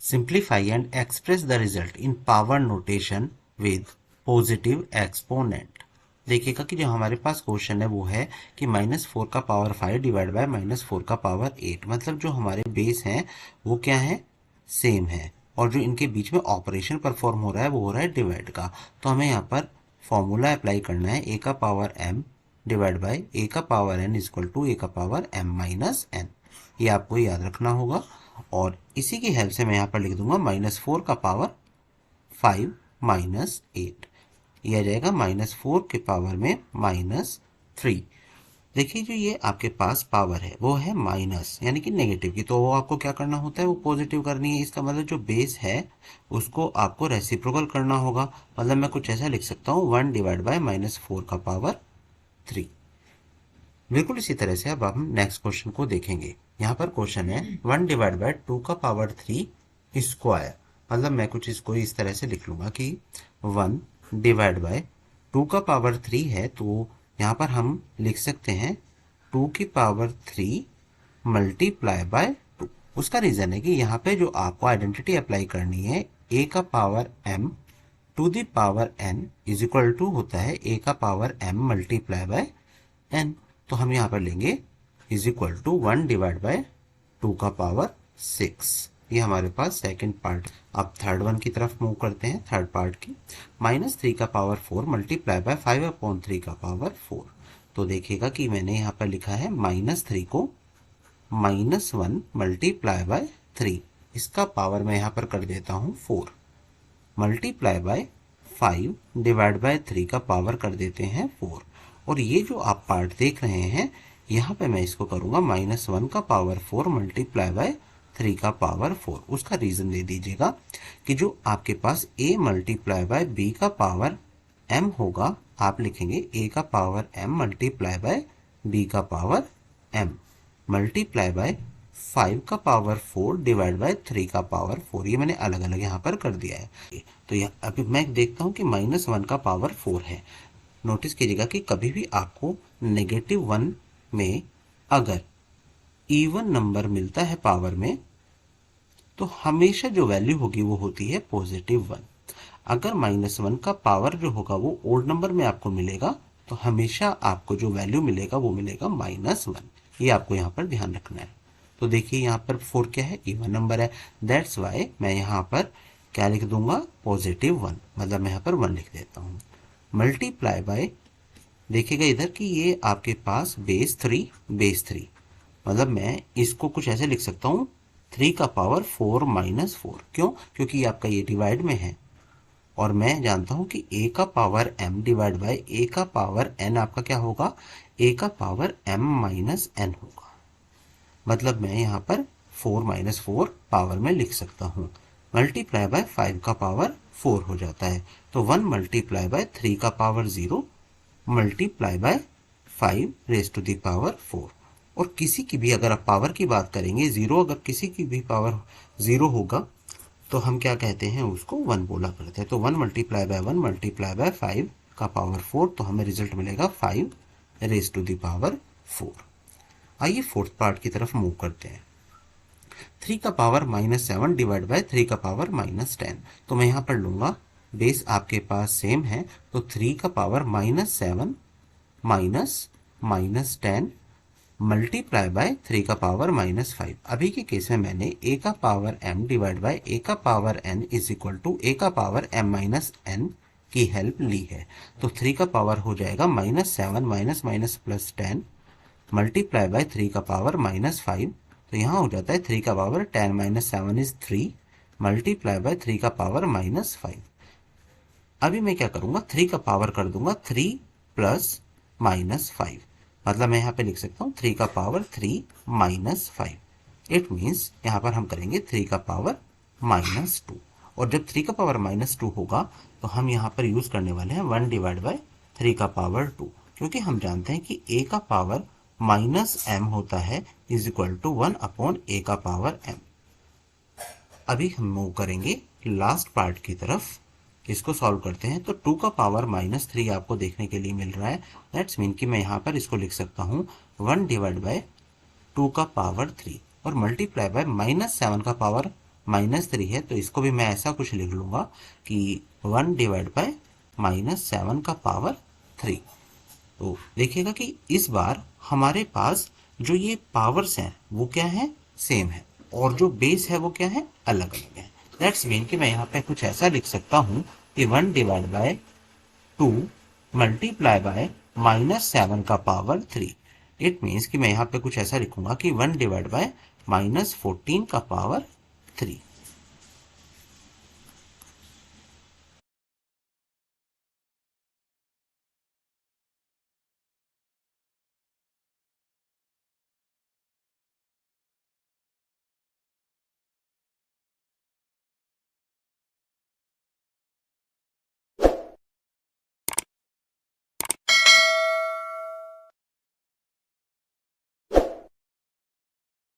Simplify and express the result in power notation with positive exponent. देखिएगा कि जो हमारे पास क्वेश्चन है वो है कि -4 का पावर 5 डिवाइड बाय -4 का पावर 8, मतलब जो हमारे बेस हैं वो क्या है, सेम है, और जो इनके बीच में ऑपरेशन परफॉर्म हो रहा है वो हो रहा है डिवाइड का। तो हमें यहाँ पर फॉर्मूला अप्लाई करना है, a का power m divide by a का power n equal to a का पावर m माइनस n। ये आपको याद रखना होगा, और इसी की हेल्प से मैं यहाँ पर लिख दूंगा -4 का पावर 5 माइनस 8, यह आ जाएगा -4 के पावर में -3। देखिए जो ये आपके पास पावर है वो है माइनस यानी कि नेगेटिव की, तो वो आपको क्या करना होता है, वो पॉजिटिव करनी है। इसका मतलब जो बेस है उसको आपको रेसिप्रोकल करना होगा। मतलब मैं कुछ ऐसा लिख सकता हूँ 1 डिवाइड बाय -4 का पावर 3। बिल्कुल इसी तरह से अब हम नेक्स्ट क्वेश्चन को देखेंगे। यहाँ पर क्वेश्चन है 1 डिवाइड बाय 2 का पावर 3 स्क्वायर। मतलब मैं कुछ इसको इस तरह से लिख लूंगा कि 1 डिवाइड बाय 2 का पावर 3 है, तो यहाँ पर हम लिख सकते हैं 2 की पावर 3 मल्टीप्लाई बाय 2। उसका रीजन है कि यहाँ पे जो आपको आइडेंटिटी अप्लाई करनी है, a का power m to the power n is equal to होता है a का power m multiply by n। तो हम यहाँ पर लेंगे is equal to 1 divide by 2 का पावर 6। ये हमारे पास सेकंड पार्ट। अब थर्ड वन की तरफ मूव करते हैं, थर्ड पार्ट की। -3 का पावर 4 मल्टीप्लाई बाय 5/3 का पावर 4। तो देखिएगा कि मैंने यहाँ पर लिखा है -3 को -1 मल्टीप्लाई बाय 3, इसका पावर मैं यहाँ पर कर देता हूँ 4, मल्टीप्लाई बाय 5 डिवाइड बाय 3 का पावर कर देते हैं 4। और ये जो आप पार्ट देख रहे हैं यहाँ पे मैं इसको करूँगा -1 का पावर 4 मल्टीप्लाई बाय 3 का पावर 4। उसका रीज़न दे दीजिएगा कि जो आपके पास a मल्टीप्लाई बाय b का पावर m होगा, आप लिखेंगे a का power m multiply bye b का पावर m मल्टीप्लाई बाय 5 का पावर 4 डिवाइड बाय 3 का पावर 4। ये मैंने अलग अलग यहाँ पर कर दिया है। तो यह अभी मैं देखता हूँ कि -1 का पावर 4 है। नोटिस कीजिएगा कि कभी भी आपको -1 में अगर इवन नंबर मिलता है पावर में, तो हमेशा जो वैल्यू होगी वो होती है +1। अगर -1 का पावर जो होगा वो ओड नंबर में आपको मिलेगा, तो हमेशा आपको जो वैल्यू मिलेगा वो मिलेगा -1। ये आपको यहाँ पर ध्यान रखना है। तो देखिए यहाँ पर 4 क्या है, इवन नंबर है। दैट्स वाई मैं यहाँ पर क्या लिख दूंगा, +1, मतलब मैं यहाँ पर 1 लिख देता हूँ। मल्टीप्लाई बाय, देखिएगा इधर कि ये आपके पास बेस 3, मतलब मैं इसको कुछ ऐसे लिख सकता हूँ 3 का पावर 4 -4। क्यों? क्योंकि आपका ये डिवाइड में है, और मैं जानता हूं कि a का power m divide by a का पावर n आपका क्या होगा, a का पावर m माइनस n होगा। मतलब मैं यहाँ पर 4 -4 पावर में लिख सकता हूँ। मल्टीप्लाई बाय 5 का पावर 4 हो जाता है, तो 1 मल्टीप्लाई बाय 3 का power 0 multiply by 5 raise to the power 4। और किसी की भी अगर आप पावर की बात करेंगे, 0 अगर किसी की भी पावर 0 होगा तो हम क्या कहते हैं, उसको 1 बोला करते हैं। तो 1 मल्टीप्लाई बाय 1 मल्टीप्लाई बाय 5 का पावर 4, तो हमें रिजल्ट मिलेगा 5 रेज टू द पावर 4। आइए फोर्थ पार्ट की तरफ मूव करते हैं। 3 का पावर -7 डिवाइड बाय 3 का पावर -10। तो मैं यहाँ पर लूंगा, बेस आपके पास सेम है, तो 3 का पावर -7 -10 मल्टीप्लाई बाय 3 का पावर -5। अभी के केस में मैंने a का power m divide by a का power n is equal to a का पावर m माइनस n की हेल्प ली है। तो 3 का पावर हो जाएगा -7 -+10 मल्टीप्लाई बाय 3 का पावर -5। तो यहाँ हो जाता है 3 का पावर 10 - 7 इज 3 मल्टीप्लाई बाय 3 का पावर -5। अभी मैं क्या करूँगा, 3 का पावर कर दूंगा 3 प्लस -5, मतलब मैं यहाँ पे लिख सकता हूँ 3 का पावर 3 -5। इट मीन्स यहाँ पर हम करेंगे 3 का पावर -2। और जब 3 का पावर -2 होगा तो हम यहाँ पर यूज करने वाले हैं 1 डिवाइड बाय 3 का पावर 2, क्योंकि हम जानते हैं कि a का पावर -m होता है इज इक्वल टू 1/a का पावर m। अभी हम मूव करेंगे लास्ट पार्ट की तरफ, इसको सॉल्व करते हैं। तो 2 का पावर -3 आपको देखने के लिए मिल रहा है। दैट्स मीन कि मैं यहाँ पर इसको लिख सकता हूँ 1 डिवाइड बाय 2 का पावर 3 और मल्टीप्लाई बाय -7 का पावर -3 है, तो इसको भी मैं ऐसा कुछ लिख लूंगा कि 1 डिवाइड बाय -7 का पावर 3। तो देखिएगा कि इस बार हमारे पास जो ये पावर्स हैं वो क्या है, सेम है, और जो बेस है वो क्या है, अलग अलग है। दैट्स मीन कि मैं यहाँ पे कुछ ऐसा लिख सकता हूँ कि 1 डिवाइड बाय 2 मल्टीप्लाई बाय -7 का पावर 3। इट मीन्स कि मैं यहाँ पे कुछ ऐसा लिखूंगा कि 1 डिवाइड बाय -14 का पावर 3।